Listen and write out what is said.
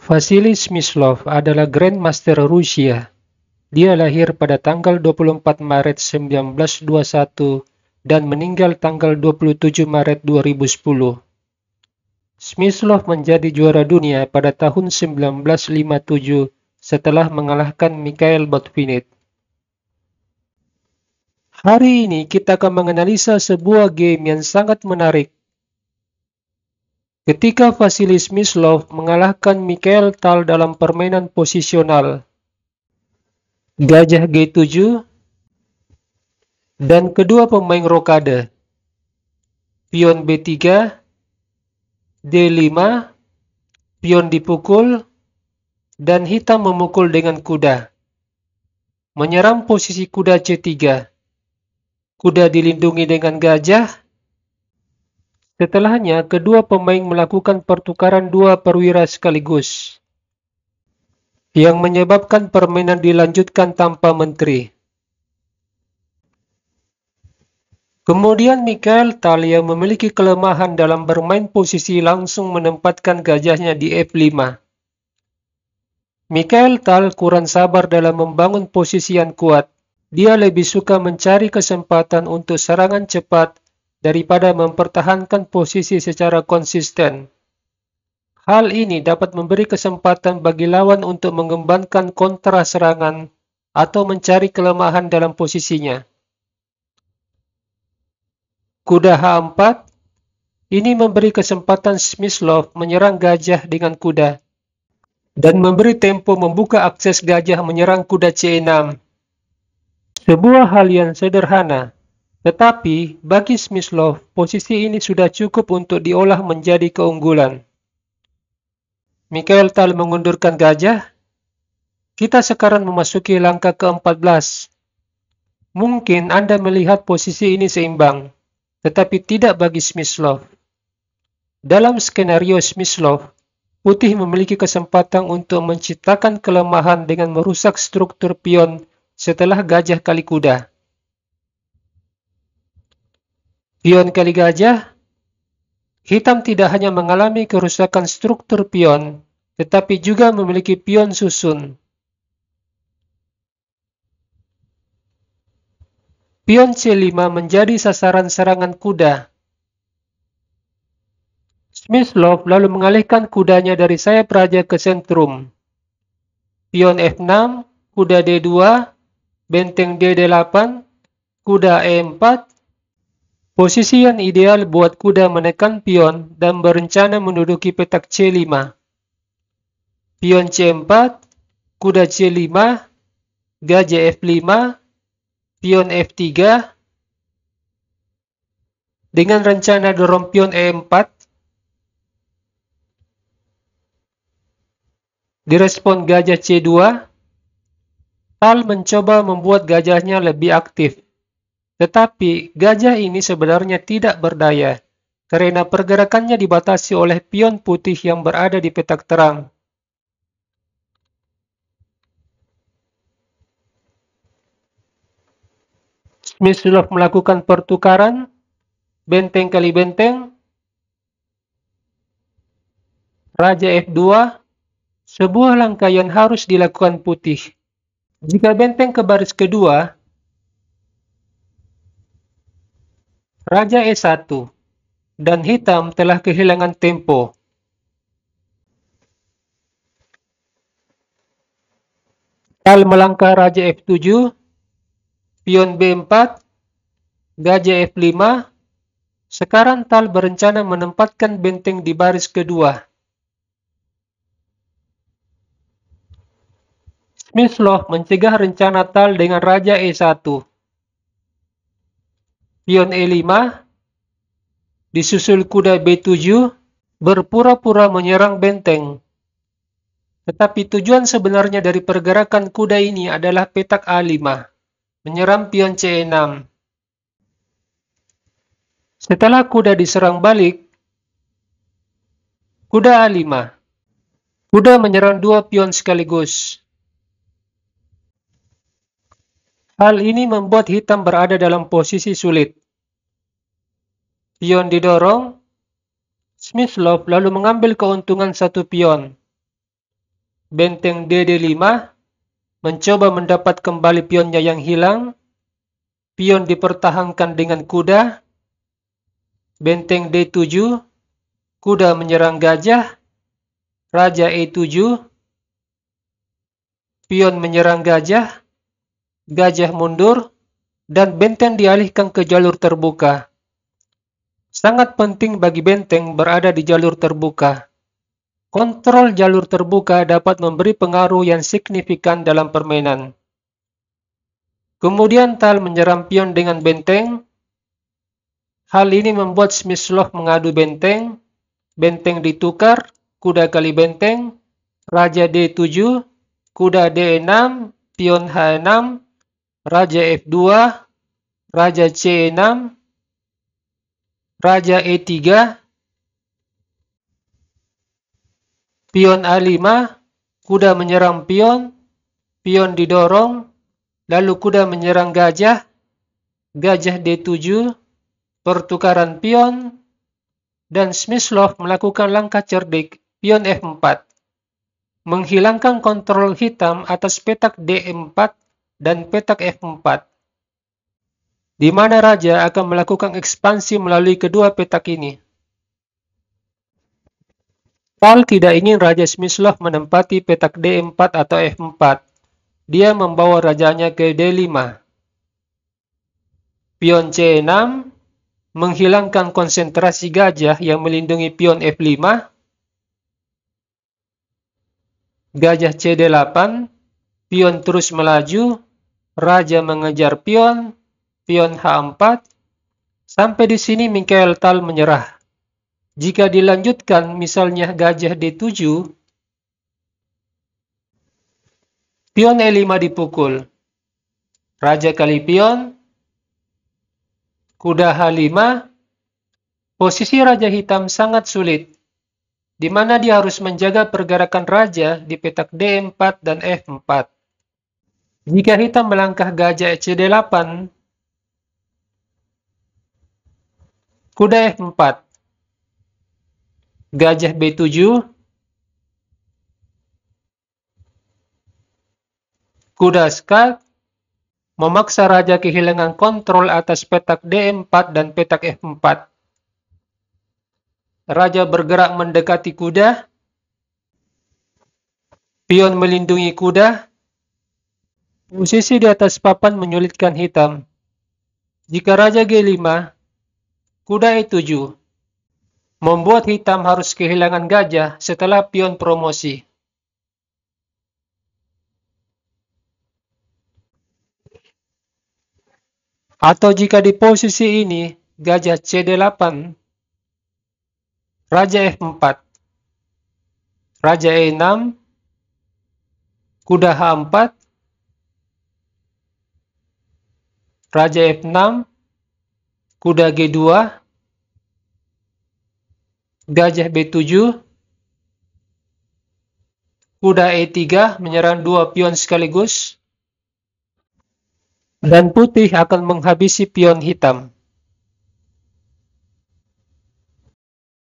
Vasily Smyslov adalah Grandmaster Rusia. Dia lahir pada tanggal 24 Maret 1921 dan meninggal tanggal 27 Maret 2010. Smyslov menjadi juara dunia pada tahun 1957 setelah mengalahkan Mikhail Botvinnik. Hari ini kita akan menganalisa sebuah game yang sangat menarik. Ketika Vasily Smyslov mengalahkan Mikhail Tal dalam permainan posisional, Gajah G7, dan kedua pemain rokade, pion B3, D5, pion dipukul, dan hitam memukul dengan kuda. Menyerang posisi kuda C3. Kuda dilindungi dengan gajah. Setelahnya, kedua pemain melakukan pertukaran dua perwira sekaligus, yang menyebabkan permainan dilanjutkan tanpa menteri. Kemudian Mikhail Tal yang memiliki kelemahan dalam bermain posisi langsung menempatkan gajahnya di F5. Mikhail Tal kurang sabar dalam membangun posisi yang kuat. Dia lebih suka mencari kesempatan untuk serangan cepat daripada mempertahankan posisi secara konsisten. Hal ini dapat memberi kesempatan bagi lawan untuk mengembangkan kontra serangan atau mencari kelemahan dalam posisinya. Kuda H4, ini memberi kesempatan Smyslov menyerang gajah dengan kuda, dan memberi tempo membuka akses gajah menyerang kuda C6. Sebuah hal yang sederhana, tetapi bagi Smyslov, posisi ini sudah cukup untuk diolah menjadi keunggulan. Mikhail Tal mengundurkan gajah. Kita sekarang memasuki langkah ke-14. Mungkin Anda melihat posisi ini seimbang, tetapi tidak bagi Smyslov. Dalam skenario Smyslov, putih memiliki kesempatan untuk menciptakan kelemahan dengan merusak struktur pion setelah gajah kali kuda. Pion kali gajah, hitam tidak hanya mengalami kerusakan struktur pion, tetapi juga memiliki pion susun. Pion C5 menjadi sasaran serangan kuda. Smyslov lalu mengalihkan kudanya dari sayap raja ke sentrum. Pion F6, kuda D2, benteng D8, kuda E4. Posisi yang ideal buat kuda menekan pion dan berencana menduduki petak C5. Pion C4, kuda C5, gajah F5, pion F3. Dengan rencana dorong pion E4, direspon gajah C2, Tal mencoba membuat gajahnya lebih aktif. Tetapi gajah ini sebenarnya tidak berdaya, karena pergerakannya dibatasi oleh pion putih yang berada di petak terang. Smyslov melakukan pertukaran, benteng kali benteng, raja F2, sebuah langkah yang harus dilakukan putih. Jika benteng ke baris kedua, raja E1, dan hitam telah kehilangan tempo. Tal melangkah raja F7, pion B4, gajah F5. Sekarang Tal berencana menempatkan benteng di baris kedua. Smyslov mencegah rencana Tal dengan raja E1. Pion E5, disusul kuda B7, berpura-pura menyerang benteng. Tetapi tujuan sebenarnya dari pergerakan kuda ini adalah petak A5, menyerang pion C6. Setelah kuda diserang balik, kuda A5. Kuda menyerang dua pion sekaligus. Hal ini membuat hitam berada dalam posisi sulit. Pion didorong, Smyslov lalu mengambil keuntungan satu pion. benteng DD5 mencoba mendapat kembali pionnya yang hilang. Pion dipertahankan dengan kuda. Benteng D7, kuda menyerang gajah. Raja E7, pion menyerang gajah. Gajah mundur, dan benteng dialihkan ke jalur terbuka. Sangat penting bagi benteng berada di jalur terbuka. Kontrol jalur terbuka dapat memberi pengaruh yang signifikan dalam permainan. Kemudian Tal menyerang pion dengan benteng. Hal ini membuat Smyslov mengadu benteng. Benteng ditukar, kuda kali benteng, Raja D7, kuda D6, pion H6, Raja F2, Raja C6, Raja E3, pion A5, kuda menyerang pion, pion didorong, lalu kuda menyerang gajah, gajah D7, pertukaran pion, dan Smyslov melakukan langkah cerdik, pion F4, menghilangkan kontrol hitam atas petak D4 dan petak F4, di mana raja akan melakukan ekspansi melalui kedua petak ini. Tal tidak ingin Raja Smyslov menempati petak D4 atau F4. Dia membawa rajanya ke D5. Pion C6 menghilangkan konsentrasi gajah yang melindungi pion F5. Gajah CD8, pion terus melaju, raja mengejar pion, pion H4. Sampai di sini Mikhail Tal menyerah. Jika dilanjutkan misalnya gajah D7, pion E5 dipukul, raja kali pion, kuda H5, posisi raja hitam sangat sulit, di mana dia harus menjaga pergerakan raja di petak D4 dan F4. Jika hitam melangkah gajah CD8, kuda F4, gajah B7, kuda skat, memaksa raja kehilangan kontrol atas petak D4 dan petak F4. Raja bergerak mendekati kuda, pion melindungi kuda, posisi di atas papan menyulitkan hitam. Jika raja G5, kuda E7, membuat hitam harus kehilangan gajah setelah pion promosi. Atau jika di posisi ini, gajah CD8, raja F4, raja E6, kuda H4, raja F6, kuda G2, gajah B7, kuda E3 menyerang dua pion sekaligus, dan putih akan menghabisi pion hitam.